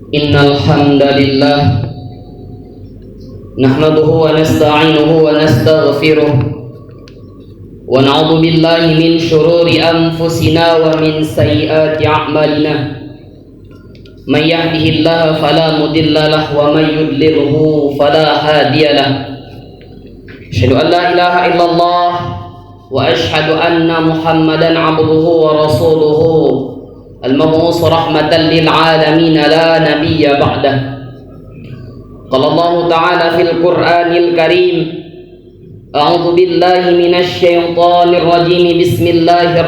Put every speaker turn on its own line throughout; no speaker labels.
Innal hamdalillah nahmaduhu wa nasta'inuhu wa nastaghfiruh wa na'udzu billahi min shururi anfusina wa min sayyiati a'malina. May yahdihillahu fala mudilla lahu wa may yudlilhu fala hadiya lahu. Asyhadu an la ilaha illallah wa asyhadu anna Muhammadan 'abduhu wa rasuluhu al-mab'uts rahmatan lil 'alamin la nabiyya ba'dah. Qala Allah ta'ala fil Qur'anil Karim, a'udzu billahi minasy syaithanir rajim, bismillahir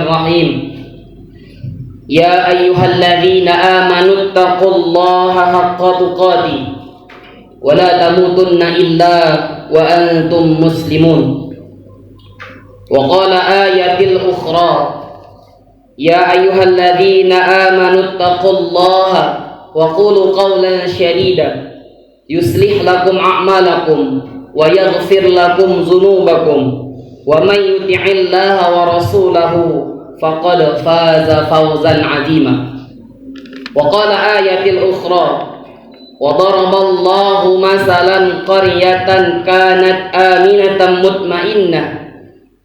rahim. Ya ayyuhalladzina amanu taqullaha haqqa tuqatih wa la tamutunna illa wa antum muslimun. Wa qala ayatil ukhra, ya ayyuhalladzina amanu taqullaha wa qulu qawlan syadida yuslih lakum a'malakum wa yaghfir lakum dzunubakum wa may yuti'illaha wa rasulahu faqad faza fawzan 'azima. Wa qala ayatil ukhra, wa daraballahu masalan qaryatan kanat aminatan mutmainnah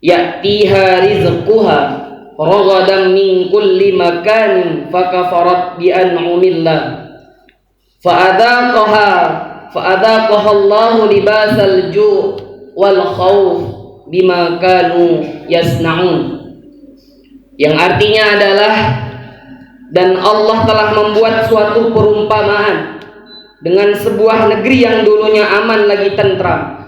ya'tiha rizquha ragadan min kulli makanin fakafarat bi an'amillah fa'adzaqaha Allahu libasal ju' wal khauf bima kanu yasna'un. Yang artinya adalah, dan Allah telah membuat suatu perumpamaan dengan sebuah negeri yang dulunya aman lagi tentram,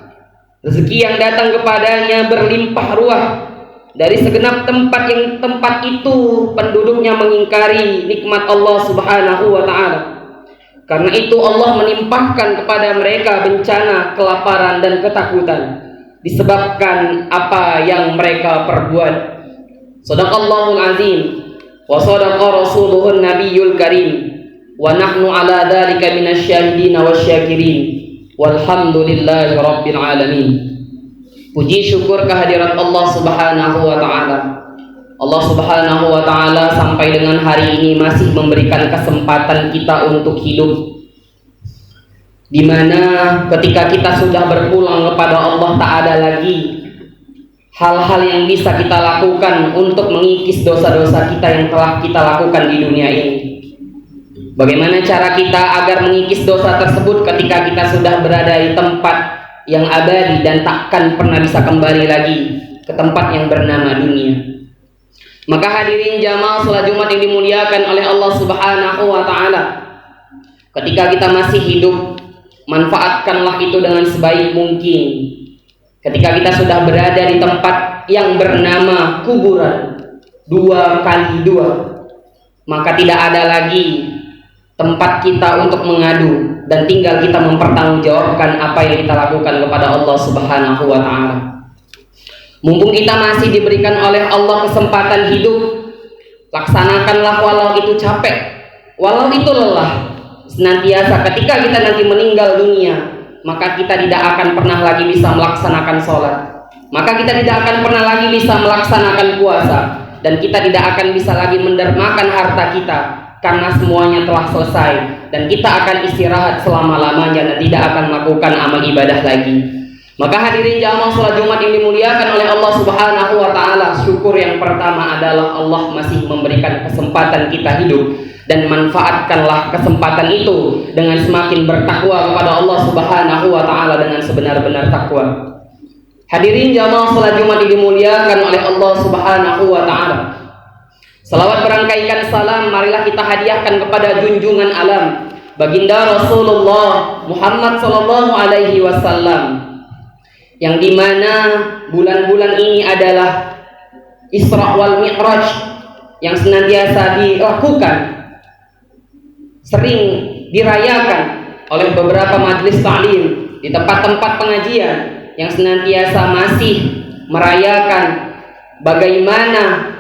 rezeki yang datang kepadanya berlimpah ruah dari segenap tempat, yang tempat itu penduduknya mengingkari nikmat Allah Subhanahu wa ta'ala. Karena itu Allah menimpahkan kepada mereka bencana, kelaparan dan ketakutan disebabkan apa yang mereka perbuat. Shadaqallahul azim wa shadaqa rasuluhun nabiyul karim wa nahnu ala dzalika minasyahidin wasyakirin walhamdulillahi rabbil alamin. Puji syukur kehadirat Allah Subhanahu wa ta'ala. Allah Subhanahu wa ta'ala sampai dengan hari ini masih memberikan kesempatan kita untuk hidup, dimana ketika kita sudah berpulang kepada Allah tak ada lagi hal-hal yang bisa kita lakukan untuk mengikis dosa-dosa kita yang telah kita lakukan di dunia ini. Bagaimana cara kita agar mengikis dosa tersebut ketika kita sudah berada di tempat yang abadi dan takkan pernah bisa kembali lagi ke tempat yang bernama dunia? Maka hadirin jamaah salat Jumat yang dimuliakan oleh Allah Subhanahu wa ta'ala, ketika kita masih hidup, manfaatkanlah itu dengan sebaik mungkin. Ketika kita sudah berada di tempat yang bernama kuburan 2x2, maka tidak ada lagi tempat kita untuk mengadu dan tinggal kita mempertanggungjawabkan apa yang kita lakukan kepada Allah Subhanahu wa ta'ala. Mumpung kita masih diberikan oleh Allah kesempatan hidup, laksanakanlah walau itu capek, walau itu lelah. Senantiasa ketika kita nanti meninggal dunia, maka kita tidak akan pernah lagi bisa melaksanakan sholat, maka kita tidak akan pernah lagi bisa melaksanakan puasa, dan kita tidak akan bisa lagi mendermakan harta kita, karena semuanya telah selesai dan kita akan istirahat selama-lamanya dan tidak akan melakukan amal ibadah lagi. Maka hadirin jamaah salat Jumat yang dimuliakan oleh Allah Subhanahu wa ta'ala, syukur yang pertama adalah Allah masih memberikan kesempatan kita hidup, dan manfaatkanlah kesempatan itu dengan semakin bertakwa kepada Allah Subhanahu wa ta'ala dengan sebenar-benar takwa. Hadirin jamaah salat Jumat yang dimuliakan oleh Allah Subhanahu wa ta'ala, salawat berangkaikan salam marilah kita hadiahkan kepada junjungan alam baginda Rasulullah Muhammad sallallahu alaihi wasallam, yang dimana bulan-bulan ini adalah Isra wal Mi'raj yang senantiasa dilakukan, sering dirayakan oleh beberapa majelis ta'lim di tempat-tempat pengajian yang senantiasa masih merayakan bagaimana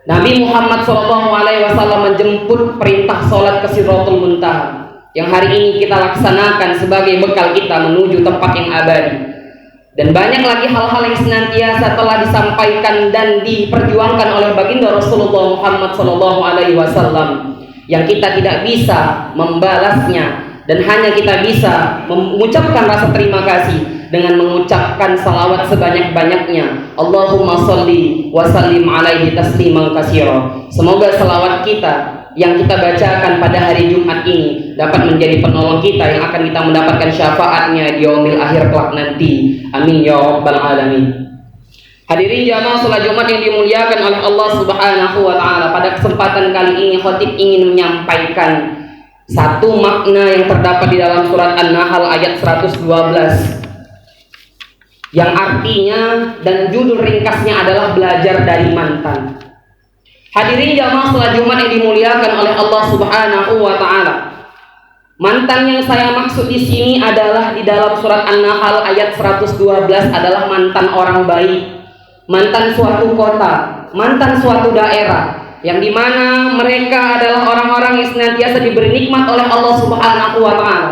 Nabi Muhammad SAW menjemput perintah sholat ke Sidratul Muntaha, yang hari ini kita laksanakan sebagai bekal kita menuju tempat yang abadi. Dan banyak lagi hal-hal yang senantiasa telah disampaikan dan diperjuangkan oleh baginda Rasulullah Muhammad SAW yang kita tidak bisa membalasnya, dan hanya kita bisa mengucapkan rasa terima kasih dengan mengucapkan salawat sebanyak-banyaknya. Allahumma sholli wa sallim alaihi tasliman katsira. Semoga salawat kita yang kita bacakan pada hari Jumat ini dapat menjadi penolong kita yang akan kita mendapatkan syafaatnya di yaumil akhir kelak nanti. Amin ya rabbal alamin. Hadirin jamaah salat Jumat yang dimuliakan oleh Allah Subhanahu wa taala, pada kesempatan kali ini khatib ingin menyampaikan satu makna yang terdapat di dalam surat An-Nahl ayat 112, yang artinya dan judul ringkasnya adalah belajar dari mantan. Hadirin jamaah salat Jumat yang dimuliakan oleh Allah Subhanahu wa taala, mantan yang saya maksud di sini adalah di dalam surat An-Nahl ayat 112 adalah mantan orang baik, mantan suatu kota, mantan suatu daerah, yang dimana mereka adalah orang-orang yang senantiasa diberi nikmat oleh Allah Subhanahu wa taala.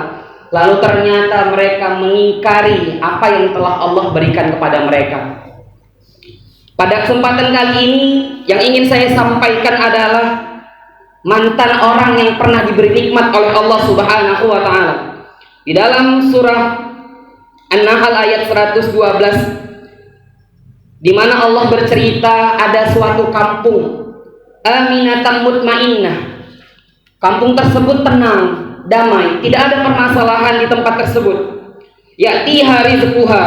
Lalu ternyata mereka mengingkari apa yang telah Allah berikan kepada mereka. Pada kesempatan kali ini yang ingin saya sampaikan adalah mantan orang yang pernah diberi nikmat oleh Allah Subhanahu wa taala. Di dalam surah An-Nahl ayat 112, di mana Allah bercerita ada suatu kampung aminatan mutmainnah. Kampung tersebut tenang, damai, tidak ada permasalahan di tempat tersebut. Ya'tiha rizquha,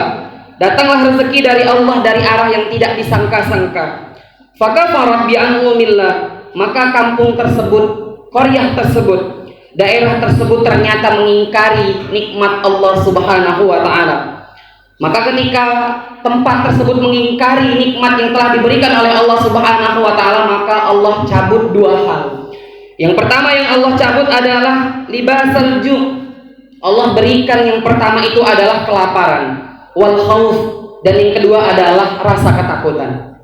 datanglah rezeki dari Allah dari arah yang tidak disangka-sangka. Fakafarat bi'an'umillah, maka kampung tersebut, qaryah tersebut, daerah tersebut ternyata mengingkari nikmat Allah Subhanahu wa taala. Maka ketika tempat tersebut mengingkari nikmat yang telah diberikan oleh Allah Subhanahu wa taala, maka Allah cabut dua hal. Yang pertama yang Allah cabut adalah libasal ju'. Allah berikan yang pertama itu adalah kelaparan, wal khauf, dan yang kedua adalah rasa ketakutan.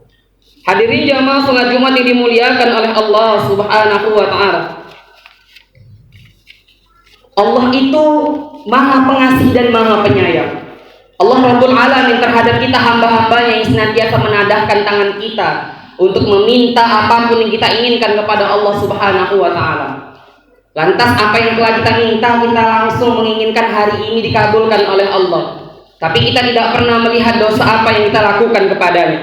Hadirin jamaah salat Jumat yang dimuliakan oleh Allah Subhanahu wa taala, Allah itu Maha Pengasih dan Maha Penyayang. Allah Rabbul Alamin terhadap kita hamba-hambanya yang senantiasa menadahkan tangan kita untuk meminta apapun yang kita inginkan kepada Allah Subhanahu wa taala. Lantas apa yang telah kita minta, kita langsung menginginkan hari ini dikabulkan oleh Allah. Tapi kita tidak pernah melihat dosa apa yang kita lakukan kepadanya.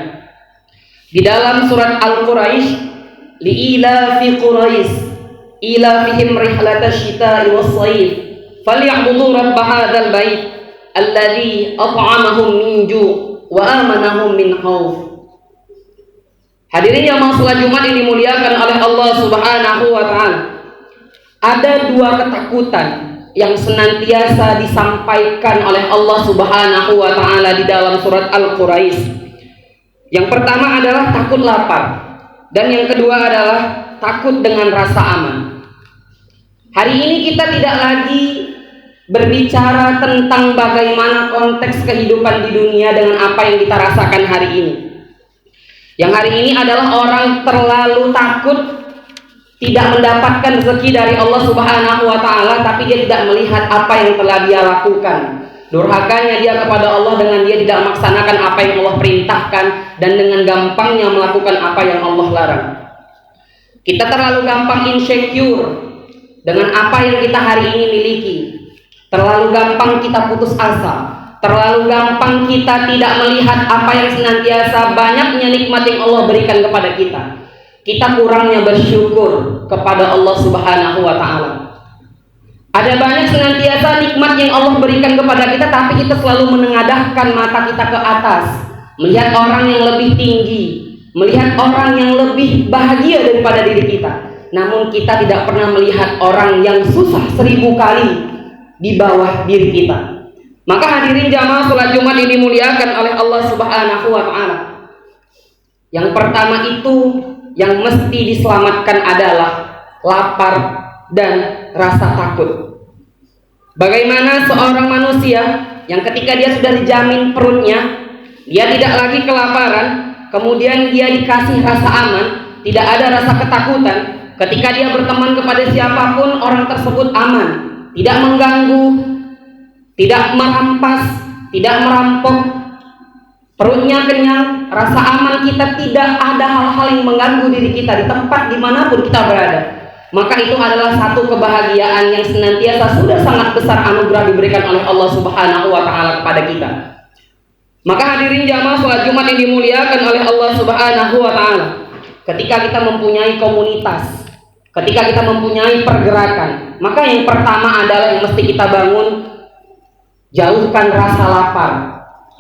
Di dalam surat Al-Quraisy, li'ilafi Quraisy ilafihim rihlatash shita'i was-shayf falyabudu rabb hadzal bait alladzi at'amahum min ju' wa amanahum min khauf. Hadirin jamaah salat Jumat yang dimuliakan oleh Allah Subhanahu wa taala, ada dua ketakutan yang senantiasa disampaikan oleh Allah Subhanahu wa taala di dalam surat Al-Quraisy. Yang pertama adalah takut lapar, dan yang kedua adalah takut dengan rasa aman. Hari ini kita tidak lagi berbicara tentang bagaimana konteks kehidupan di dunia dengan apa yang kita rasakan hari ini. Yang hari ini adalah orang terlalu takut tidak mendapatkan rezeki dari Allah Subhanahu wa taala, tapi dia tidak melihat apa yang telah dia lakukan. Durhakanya dia kepada Allah dengan dia tidak melaksanakan apa yang Allah perintahkan, dan dengan gampangnya melakukan apa yang Allah larang. Kita terlalu gampang insecure dengan apa yang kita hari ini miliki. Terlalu gampang kita putus asa, terlalu gampang kita tidak melihat apa yang senantiasa banyaknya nikmat yang Allah berikan kepada kita. Kita kurangnya bersyukur kepada Allah Subhanahu wa taala. Ada banyak senantiasa nikmat yang Allah berikan kepada kita, tapi kita selalu menengadahkan mata kita ke atas, melihat orang yang lebih tinggi, melihat orang yang lebih bahagia daripada diri kita. Namun kita tidak pernah melihat orang yang susah 1000 kali di bawah diri kita. Maka hadirin jamaah salat Jumat yang dimuliakan oleh Allah Subhanahu wa taala, yang pertama itu yang mesti diselamatkan adalah lapar dan rasa takut. Bagaimana seorang manusia yang ketika dia sudah dijamin perutnya, dia tidak lagi kelaparan, kemudian dia dikasih rasa aman, tidak ada rasa ketakutan, ketika dia berteman kepada siapapun orang tersebut aman, tidak mengganggu, tidak merampas, tidak merampok, perutnya kenyang, rasa aman kita, tidak ada hal-hal yang mengganggu diri kita di tempat dimanapun kita berada. maka itu adalah satu kebahagiaan yang senantiasa sudah sangat besar anugerah diberikan oleh Allah Subhanahu wa taala kepada kita. Maka hadirin jamaah salat Jumat yang dimuliakan oleh Allah Subhanahu wa taala, ketika kita mempunyai komunitas, ketika kita mempunyai pergerakan, maka yang pertama adalah yang mesti kita bangun, jauhkan rasa lapar.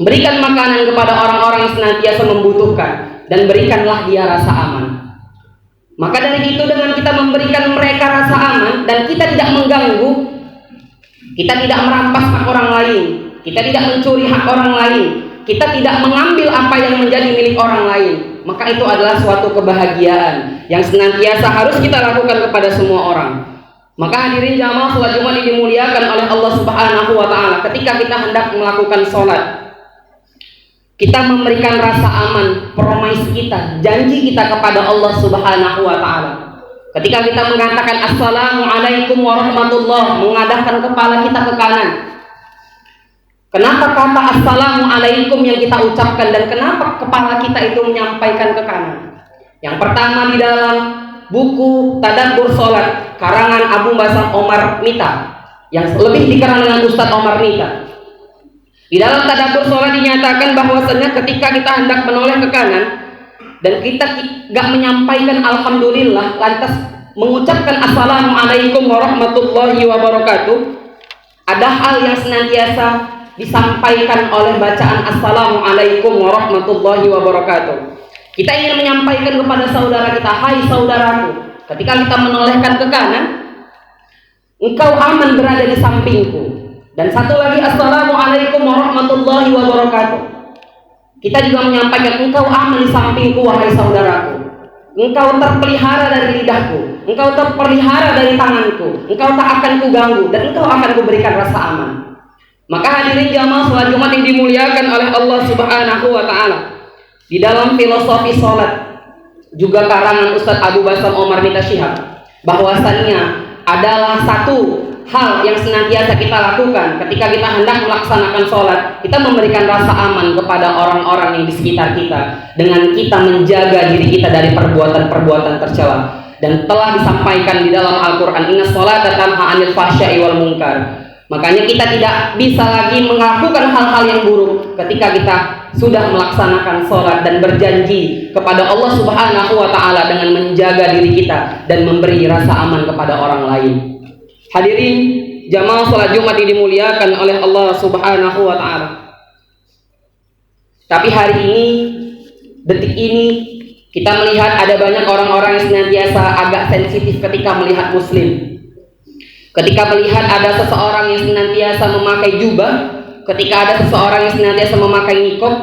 Berikan makanan kepada orang-orang yang senantiasa membutuhkan, dan berikanlah dia rasa aman. Maka dari itu, dengan kita memberikan mereka rasa aman dan kita tidak mengganggu, kita tidak merampas hak orang lain, kita tidak mencuri hak orang lain, kita tidak mengambil apa yang menjadi milik orang lain, maka itu adalah suatu kebahagiaan yang senantiasa harus kita lakukan kepada semua orang. Maka hadirin jamaah salat Jumat yang dimuliakan oleh Allah Subhanahu wa taala, ketika kita hendak melakukan sholat, kita memberikan rasa aman, promise kita, janji kita kepada Allah Subhanahu wa taala. Ketika kita mengatakan Assalamualaikum warahmatullah, mengadahkan kepala kita ke kanan. Kenapa kata Assalamualaikum yang kita ucapkan dan kenapa kepala kita itu menyampaikan ke kanan? Yang pertama, di dalam buku Tadabbur Sholat karangan Abu Basam Omar Mita, yang lebih dikenal dengan Ustadz Omar Mita, di dalam Tadabbur Sholat dinyatakan bahwasanya ketika kita hendak menoleh ke kanan dan kita gak menyampaikan Alhamdulillah, lantas mengucapkan Assalamualaikum warahmatullahi wabarakatuh, ada hal yang senantiasa disampaikan oleh bacaan Assalamualaikum warahmatullahi wabarakatuh. Kita ingin menyampaikan kepada saudara kita, hai saudaraku, ketika kita menolehkan ke kanan, engkau aman berada di sampingku. Dan satu lagi, Assalamualaikum warahmatullahi wabarakatuh, kita juga menyampaikan, engkau aman di sampingku wahai saudaraku, engkau terpelihara dari lidahku, engkau terpelihara dari tanganku, engkau tak akan kuganggu, dan engkau akan kuberikan rasa aman. Maka hadirin jamaah salat Jumat yang dimuliakan oleh Allah Subhanahu wa taala, di dalam filosofi salat juga karangan Ustadz Abu Basam Omar Mita Syihab, bahwasannya adalah satu hal yang senantiasa kita lakukan ketika kita hendak melaksanakan sholat, kita memberikan rasa aman kepada orang-orang yang di sekitar kita dengan kita menjaga diri kita dari perbuatan-perbuatan tercela. Dan telah disampaikan di dalam Al-Quran, inna sholata tanha 'anil fahsya'i wal munkar. Makanya kita tidak bisa lagi melakukan hal-hal yang buruk ketika kita sudah melaksanakan sholat dan berjanji kepada Allah Subhanahu wa ta'ala dengan menjaga diri kita dan memberi rasa aman kepada orang lain. Hadirin jamaah salat Jumat yang dimuliakan oleh Allah Subhanahu wa taala. Tapi hari ini, detik ini, kita melihat ada banyak orang-orang yang senantiasa agak sensitif ketika melihat muslim. Ketika melihat ada seseorang yang senantiasa memakai jubah, ketika ada seseorang yang senantiasa memakai niqab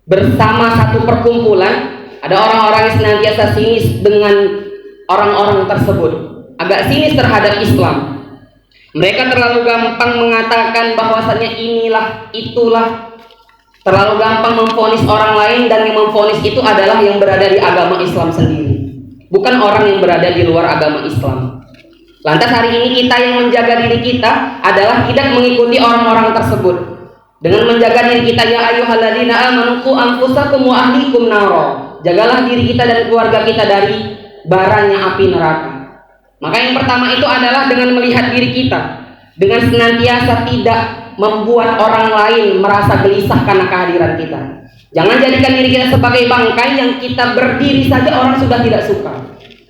bersama satu perkumpulan, ada orang-orang yang senantiasa sinis dengan orang-orang tersebut, agak sinis terhadap Islam. Mereka terlalu gampang mengatakan bahwasannya inilah, itulah, terlalu gampang memvonis orang lain, dan yang memvonis itu adalah yang berada di agama Islam sendiri, bukan orang yang berada di luar agama Islam. Lantas hari ini kita yang menjaga diri kita adalah tidak mengikuti orang-orang tersebut dengan menjaga diri kita, ya ayyuhalladzina amanu qu anfusakum wa ahlikum naro, jagalah diri kita dan keluarga kita dari baranya api neraka. Maka yang pertama itu adalah dengan melihat diri kita, dengan senantiasa tidak membuat orang lain merasa gelisah karena kehadiran kita. Jangan jadikan diri kita sebagai bangkai yang kita berdiri saja orang sudah tidak suka,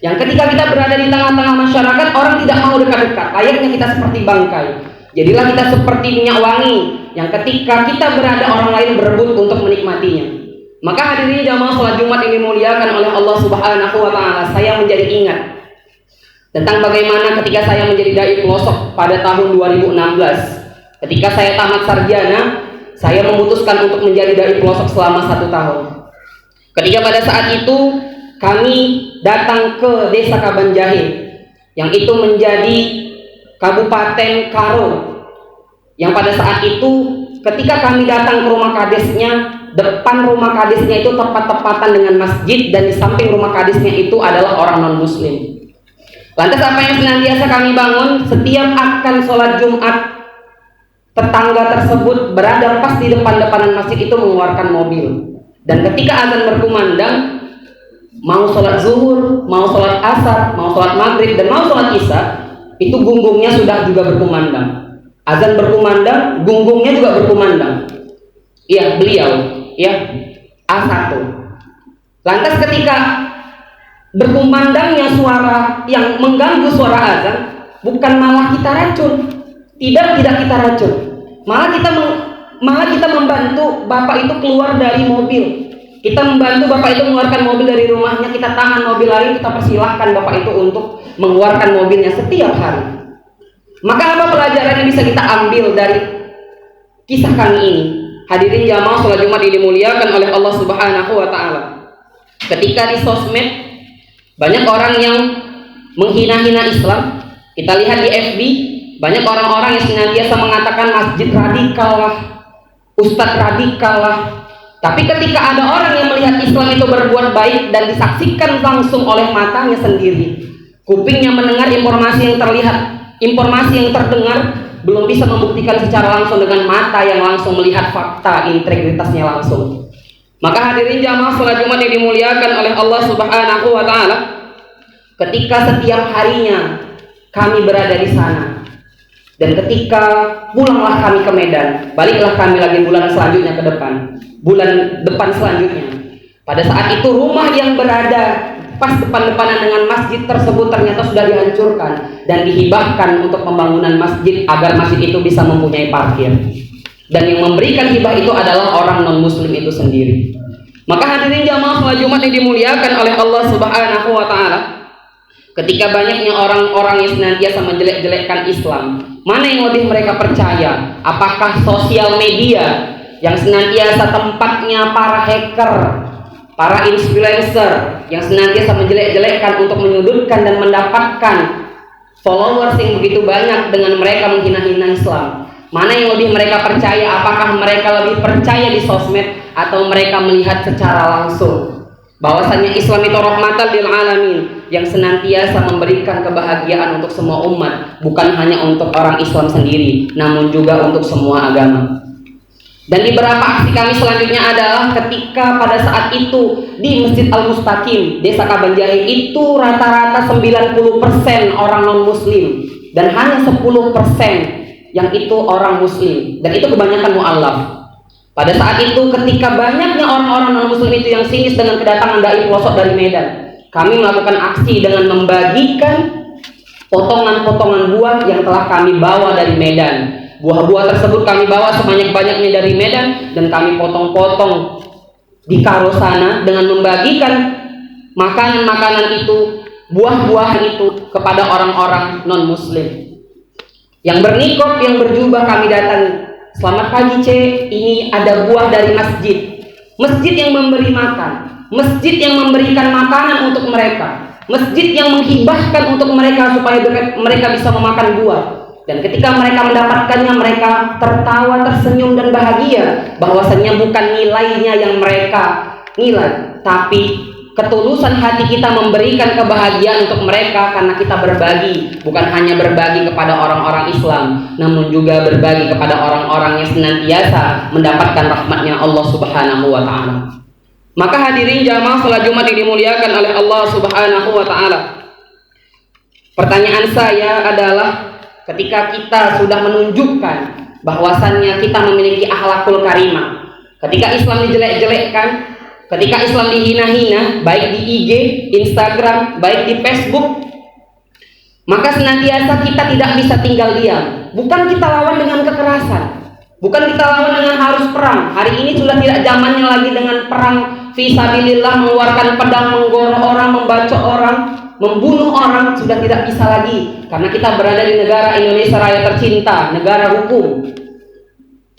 yang ketika kita berada di tengah-tengah masyarakat orang tidak mau dekat-dekat. Layaknya kita seperti bangkai. Jadilah kita seperti minyak wangi yang ketika kita berada orang lain berebut untuk menikmatinya. Maka hadirin jamaah salat Jumat yang dimuliakan oleh Allah Subhanahu wa taala, saya menjadi ingat tentang bagaimana ketika saya menjadi dai pelosok pada tahun 2016. Ketika saya tamat sarjana, saya memutuskan untuk menjadi dai pelosok selama 1 tahun. Ketika pada saat itu kami datang ke Desa Kabanjahe, yang itu menjadi Kabupaten Karo, yang pada saat itu ketika kami datang ke rumah kadesnya, depan rumah kadesnya itu tepat-tepatan dengan masjid, dan di samping rumah kadesnya itu adalah orang non-muslim. Lantas apa yang senantiasa kami bangun, setiap akan sholat Jumat, tetangga tersebut berada pas di depan-depanan masjid itu mengeluarkan mobil, dan ketika azan berkumandang, Mau sholat zuhur, mau sholat asar, mau sholat maghrib, dan mau sholat isya, itu gunggungnya sudah juga berkumandang. Azan berkumandang, gunggungnya juga berkumandang. Iya, beliau, ya, A1. Lantas ketika berkumandangnya suara yang mengganggu suara azan, bukan malah kita racun, tidak kita racun, malah kita membantu bapak itu keluar dari mobil. Kita membantu bapak itu mengeluarkan mobil dari rumahnya, kita tahan mobil lain, kita persilahkan bapak itu untuk mengeluarkan mobilnya setiap hari. Maka apa pelajaran yang bisa kita ambil dari kisah kami ini? Hadirin jamaah sholat Jumat yang dimuliakan oleh Allah Subhanahu wa Ta'ala. Ketika di sosmed banyak orang yang menghina-hina Islam, kita lihat di FB banyak orang-orang yang senantiasa mengatakan masjid radikal lah, ustadz radikal lah. Tapi ketika ada orang yang melihat Islam itu berbuat baik dan disaksikan langsung oleh matanya sendiri, kupingnya mendengar informasi yang terlihat, informasi yang terdengar, belum bisa membuktikan secara langsung dengan mata yang langsung melihat fakta integritasnya langsung. Maka hadirin jamaah sholat Jumat yang dimuliakan oleh Allah Subhanahu wa Ta'ala, ketika setiap harinya kami berada di sana, dan ketika pulanglah kami ke Medan, baliklah kami lagi bulan selanjutnya ke depan, bulan depan selanjutnya. Pada saat itu rumah yang berada pas depan-depanan dengan masjid tersebut ternyata sudah dihancurkan dan dihibahkan untuk pembangunan masjid agar masjid itu bisa mempunyai parkir. Dan yang memberikan hibah itu adalah orang non-muslim itu sendiri. Maka hadirin jamaah sholat Jumat yang dimuliakan oleh Allah Subhanahu wa Ta'ala, ketika banyaknya orang-orang yang senantiasa menjelek-jelekkan Islam, mana yang lebih mereka percaya? Apakah sosial media yang senantiasa tempatnya para hacker, para influencer yang senantiasa menjelek-jelekkan untuk menyudutkan dan mendapatkan followers yang begitu banyak dengan mereka menghina-hina Islam? Mana yang lebih mereka percaya? Apakah mereka lebih percaya di sosmed atau mereka melihat secara langsung bahwasanya Islam itu rahmatan lil alamin yang senantiasa memberikan kebahagiaan untuk semua umat, bukan hanya untuk orang Islam sendiri, namun juga untuk semua agama. Dan di beberapa aksi kami selanjutnya adalah ketika pada saat itu di Masjid Al-Mustaqim, Desa Kabanjahe itu rata-rata 90% orang non-muslim dan hanya 10% yang itu orang muslim, dan itu kebanyakan mu'allaf. Pada saat itu ketika banyaknya orang-orang non-muslim itu yang sinis dengan kedatangan dai pelosok dari Medan, kami melakukan aksi dengan membagikan potongan-potongan buah yang telah kami bawa dari Medan. Buah-buah tersebut kami bawa sebanyak-banyaknya dari Medan dan kami potong-potong di karo sana dengan membagikan makanan-makanan itu, buah-buahan itu kepada orang-orang non-muslim. Yang bernikop, yang berjubah kami datangi. Selamat pagi Cek, ini ada buah dari masjid. Masjid yang memberi makan, masjid yang memberikan makanan untuk mereka, masjid yang menghibahkan untuk mereka supaya mereka bisa memakan buah. Dan ketika mereka mendapatkannya, mereka tertawa, tersenyum dan bahagia bahwasanya bukan nilainya yang mereka nilai, tapi ketulusan hati kita memberikan kebahagiaan untuk mereka karena kita berbagi, bukan hanya berbagi kepada orang-orang Islam, namun juga berbagi kepada orang-orang yang senantiasa mendapatkan rahmatnya Allah Subhanahu wa Ta'ala. Maka hadirin jamaah sholat Jumat yang dimuliakan oleh Allah Subhanahu wa Ta'ala, pertanyaan saya adalah, ketika kita sudah menunjukkan bahwasannya kita memiliki akhlakul karimah, ketika Islam dijelek-jelekkan, ketika Islam dihina-hina, baik di IG, Instagram, baik di Facebook, maka senantiasa kita tidak bisa tinggal diam. Bukan kita lawan dengan kekerasan, bukan kita lawan dengan harus perang. Hari ini sudah tidak zamannya lagi dengan perang fisabilillah, mengeluarkan pedang, menggorok orang, membacok orang, membunuh orang, sudah tidak bisa lagi. Karena kita berada di negara Indonesia Raya tercinta, negara hukum.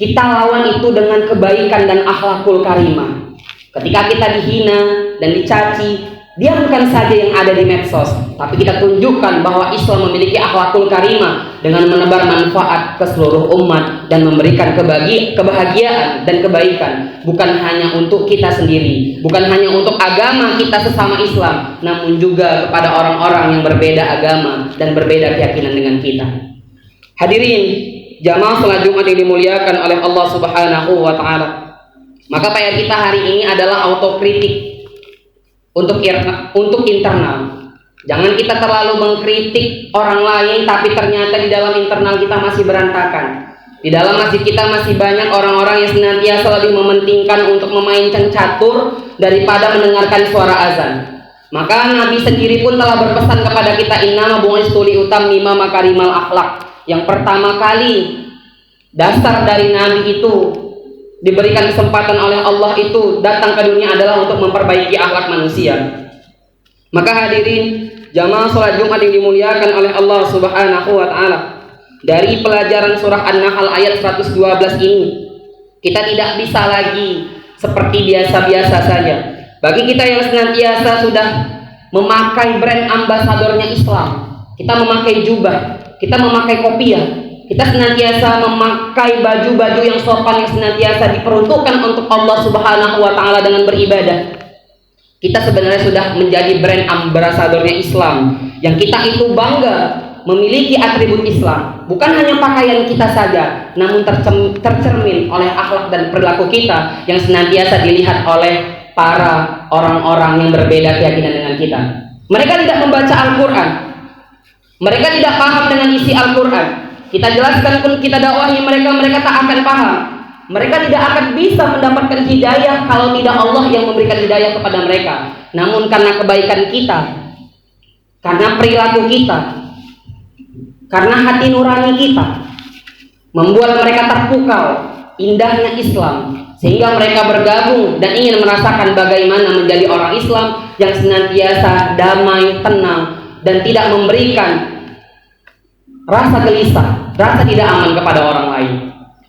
Kita lawan itu dengan kebaikan dan akhlakul karimah. Ketika kita dihina dan dicaci, diamkan saja yang ada di medsos, tapi kita tunjukkan bahwa Islam memiliki akhlakul karimah dengan menebar manfaat ke seluruh umat dan memberikan kebahagiaan dan kebaikan, bukan hanya untuk kita sendiri, bukan hanya untuk agama kita sesama Islam, namun juga kepada orang-orang yang berbeda agama dan berbeda keyakinan dengan kita. Hadirin jamaah salat Jumat yang dimuliakan oleh Allah Subhanahu wa Ta'ala, maka PR kita hari ini adalah autokritik untuk internal. Jangan kita terlalu mengkritik orang lain tapi ternyata di dalam internal kita masih berantakan. Di dalam masjid kita masih banyak orang-orang yang senantiasa lebih mementingkan untuk memainkan catur daripada mendengarkan suara azan. Maka Nabi sendiri pun telah berpesan kepada kita, innama bu'istu liutammima makarimal akhlak. Yang pertama kali dasar dari Nabi itu diberikan kesempatan oleh Allah itu datang ke dunia adalah untuk memperbaiki akhlak manusia. Maka hadirin jamaah sholat Jumat yang dimuliakan oleh Allah Subhanahu wa Ta'ala, dari pelajaran surah An-Nahl ayat 112 ini kita tidak bisa lagi seperti biasa-biasa saja. Bagi kita yang senantiasa sudah memakai brand ambasadornya Islam, kita memakai jubah, kita memakai kopiah, kita senantiasa memakai baju-baju yang sopan yang senantiasa diperuntukkan untuk Allah Subhanahu wa Ta'ala dengan beribadah. Kita sebenarnya sudah menjadi brand ambasadornya Islam, yang kita itu bangga memiliki atribut Islam. Bukan hanya pakaian kita saja, namun tercermin oleh akhlak dan perilaku kita yang senantiasa dilihat oleh para orang-orang yang berbeda keyakinan dengan kita. Mereka tidak membaca Al-Quran, mereka tidak paham dengan isi Al-Quran. Kita jelaskan pun, kita dakwahi mereka, mereka tak akan paham. Mereka tidak akan bisa mendapatkan hidayah kalau tidak Allah yang memberikan hidayah kepada mereka. Namun karena kebaikan kita, karena perilaku kita, karena hati nurani kita, membuat mereka terpukau indahnya Islam, sehingga mereka bergabung dan ingin merasakan bagaimana menjadi orang Islam yang senantiasa damai, tenang, dan tidak memberikan rasa gelisah, rasa tidak aman kepada orang lain.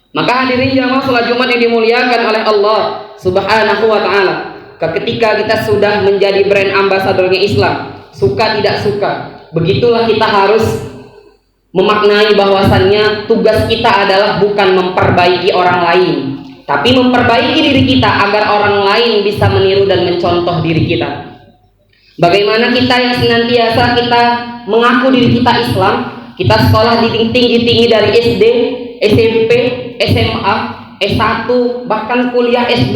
Maka hadirin jamaah sholat Jumat yang dimuliakan oleh Allah Subhanahu wa Ta'ala, ketika kita sudah menjadi brand ambasadornya Islam, suka tidak suka, begitulah kita harus memaknai bahwasannya tugas kita adalah bukan memperbaiki orang lain, tapi memperbaiki diri kita agar orang lain bisa meniru dan mencontoh diri kita. Bagaimana kita yang senantiasa kita mengaku diri kita Islam, kita sekolah di tinggi-tinggi dari SD, SMP, SMA, S1, bahkan kuliah S2,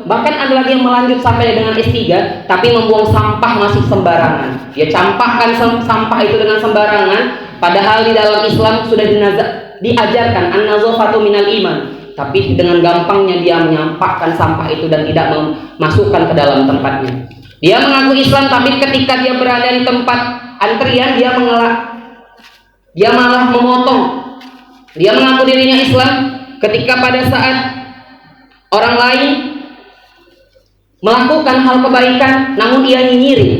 bahkan ada lagi yang melanjut sampai dengan S3, tapi membuang sampah masih sembarangan. Dia campakkan sampah itu dengan sembarangan, padahal di dalam Islam sudah diajarkan an-nazafatu minal iman, tapi dengan gampangnya dia menyampakkan sampah itu dan tidak memasukkan ke dalam tempatnya. Dia mengaku Islam, tapi ketika dia berada di tempat antrian, dia malah memotong. Dia mengaku dirinya Islam, ketika pada saat orang lain melakukan hal kebaikan namun ia nyinyiri.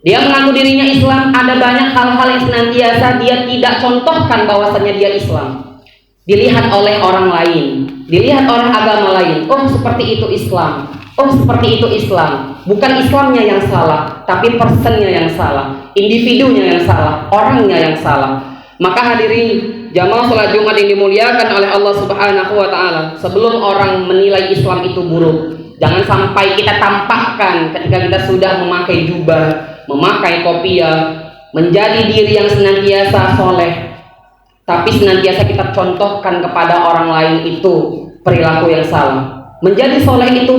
Dia mengaku dirinya Islam, ada banyak hal-hal yang senantiasa dia tidak contohkan bahwasannya dia Islam. Dilihat oleh orang lain, dilihat oleh agama lain, oh seperti itu Islam, oh seperti itu Islam. Bukan Islamnya yang salah, tapi personnya yang salah, individunya yang salah, orangnya yang salah. Maka hadirin jamaah sholat Jumat yang dimuliakan oleh Allah Subhanahu wa Ta'ala, sebelum orang menilai Islam itu buruk, jangan sampai kita tampakkan ketika kita sudah memakai jubah, memakai kopiah, menjadi diri yang senantiasa soleh, tapi senantiasa kita contohkan kepada orang lain itu perilaku yang salah. Menjadi soleh itu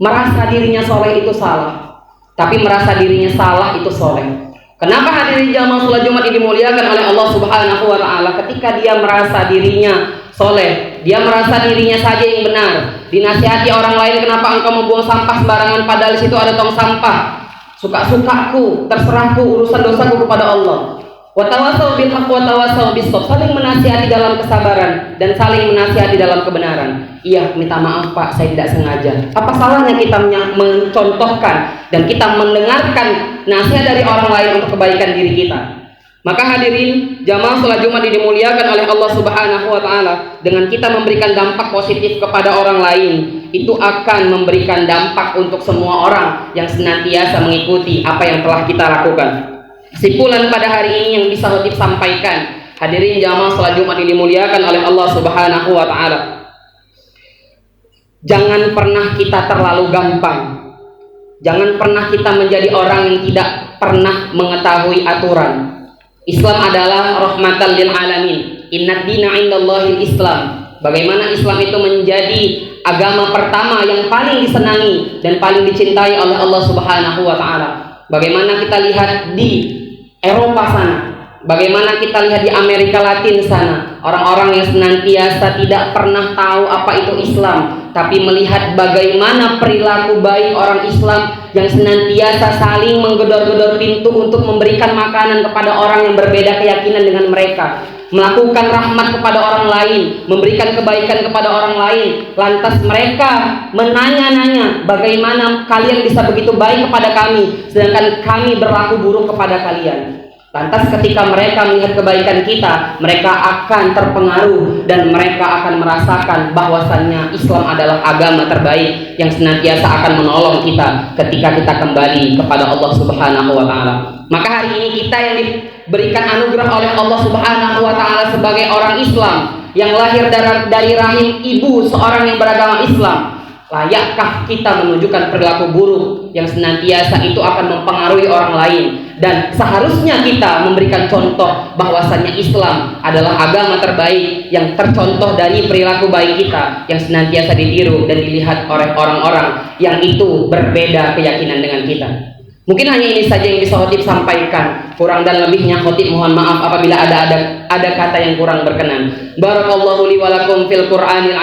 merasa dirinya soleh itu salah, tapi merasa dirinya salah itu soleh. Kenapa hadirin jamaah sholat Jumat yang dimuliakan oleh Allah Subhanahu wa Ta'ala, ketika dia merasa dirinya soleh, dia merasa dirinya saja yang benar, dinasihati orang lain, kenapa engkau membuang sampah sembarangan padahal di situ ada tong sampah, suka-sukaku, terserahku, urusan dosaku kepada Allah. Wa tawassaw bil haqq wa tawassaw bis sabr, saling menasihati dalam kesabaran dan saling menasihati dalam kebenaran. Iya, minta maaf Pak, saya tidak sengaja. Apa salahnya kita mencontohkan dan kita mendengarkan nasihat dari orang lain untuk kebaikan diri kita? Maka hadirin jamaah sholat Jumat yang dimuliakan oleh Allah Subhanahu wa Ta'ala, dengan kita memberikan dampak positif kepada orang lain, itu akan memberikan dampak untuk semua orang yang senantiasa mengikuti apa yang telah kita lakukan. Kesimpulan pada hari ini yang bisa Khotib sampaikan, hadirin jamaah sholat Jumat yang dimuliakan oleh Allah Subhanahu wa Ta'ala, jangan pernah kita terlalu gampang, jangan pernah kita menjadi orang yang tidak pernah mengetahui aturan. Islam adalah rahmatan lil alamin, inna dina indallahil Islam. Bagaimana Islam itu menjadi agama pertama yang paling disenangi dan paling dicintai oleh Allah Subhanahu wa taala. Bagaimana kita lihat di Eropa sana, bagaimana kita lihat di Amerika Latin sana, orang-orang yang senantiasa tidak pernah tahu apa itu Islam, tapi melihat bagaimana perilaku baik orang Islam yang senantiasa saling menggedor-gedor pintu untuk memberikan makanan kepada orang yang berbeda keyakinan dengan mereka, melakukan rahmat kepada orang lain, memberikan kebaikan kepada orang lain. Lantas mereka menanya-nanya, bagaimana kalian bisa begitu baik kepada kami sedangkan kami berlaku buruk kepada kalian. Lantas ketika mereka melihat kebaikan kita, mereka akan terpengaruh dan mereka akan merasakan bahwasannya Islam adalah agama terbaik yang senantiasa akan menolong kita ketika kita kembali kepada Allah Subhanahu wa taala. Maka hari ini kita yang diberikan anugerah oleh Allah Subhanahu wa taala sebagai orang Islam yang lahir dari rahim ibu seorang yang beragama Islam, layakkah kita menunjukkan perilaku buruk yang senantiasa itu akan mempengaruhi orang lain? Dan seharusnya kita memberikan contoh bahwasannya Islam adalah agama terbaik yang tercontoh dari perilaku baik kita yang senantiasa ditiru dan dilihat oleh orang-orang yang itu berbeda keyakinan dengan kita. Mungkin hanya ini saja yang bisa khotib sampaikan. Kurang dan lebihnya khotib mohon maaf apabila ada kata yang kurang berkenan. Barakallahu li wa lakum fil Qur'anil